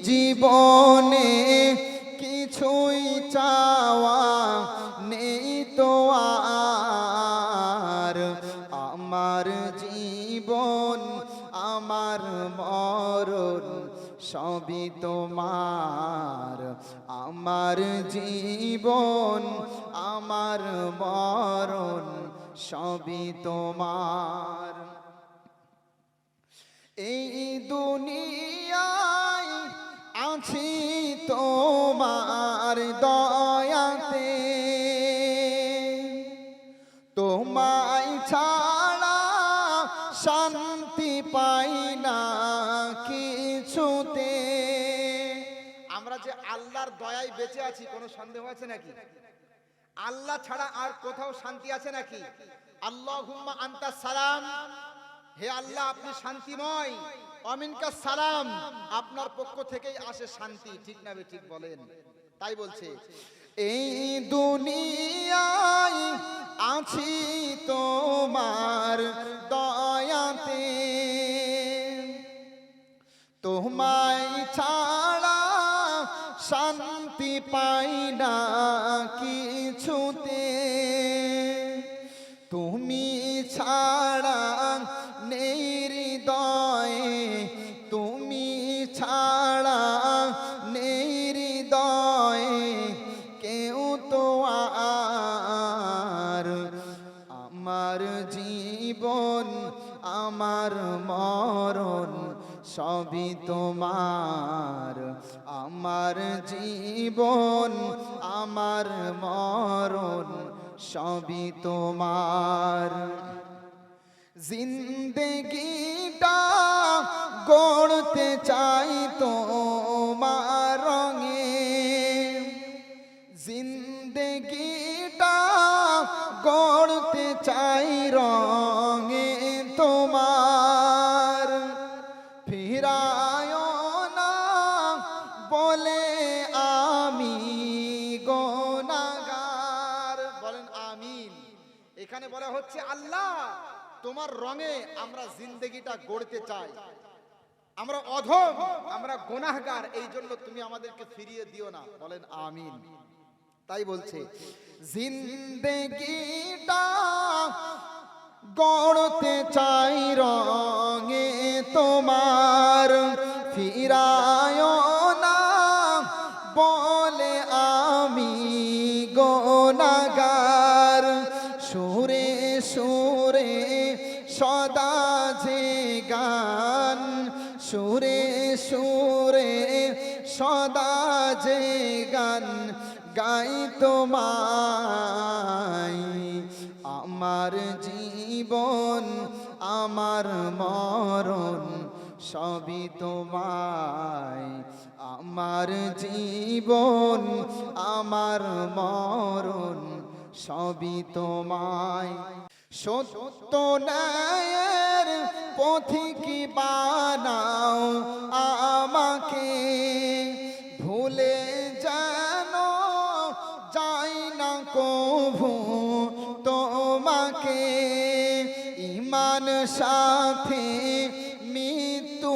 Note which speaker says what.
Speaker 1: জীবনে কিছুই চাওয়া নেই তো আর, আমার জীবন আমার মরণ সবই তোমার, আমার জীবন আমার মরণ সবই তোমার। এই দুনিয়ায় আছি তোমার দয়াতে, তোমায় ছাড়া শান্তি পাই না কিছুতে। আমরা যে আল্লাহর দয়ায় বেঁচে আছি, কোনো সন্দেহ আছে নাকি? আল্লাহ ছাড়া আর কোথাও শান্তি আছে নাকি? আল্লাহুম্মা আনতাস সালাম, হে আল্লাহ আপনি শান্তিময়, অমিনকাস সালাম, আপনার পক্ষ থেকেই আসে শান্তি। ঠিক না বে ঠিক বলেন? তাই বলছে এই দুনিয়ায় আছি তোমার দয়াতে, তোমায় ছাড়া শান্তি পাই না কিছুতে, তুমি ছাড়া নেই হৃদয়ে, তুমি ছাড়া নেই হৃদয়ে কেউ তো আর, আমার জীবন আমার মরণ সবই তোমার, আমার জীবন আমার মরণ সবই তোমার। জিন্দেগিটা গড়তে চাই তোমার রঙে, জিন্দেগিটা গড়তে চাই রঙে তোমার, ফিরায় না বলে আমি গুনাহগার। বলেন আমিন। এখানে বলা হচ্ছে আল্লাহ তোমার রঙে আমরা জিন্দেগিটা গড়তে চাই, আমরা অধম, আমরা গুনাহগার, এই জন্য তুমি আমাদেরকে ফিরিয়ে দিও না। বলেন আমিন। তাই বলছে জিন্দেগিটা গড়তে চাই রঙে তোমার, ফিরায় না বলে আমি গুনাহগার, সুরে সুরে সদা যে গান, সুরে সুরে সদা যে গান গাই তোমায়, আমার জীবন আমার মরণ সবই তোমায়, আমার জীবন আমার মরণ সবই তোমায়। সত্য ন্যায়ের পথিক বানাও আমাকে, ভুলে যেন যাই না কভু তোমাকে, ঈমান সাথে মৃত্যু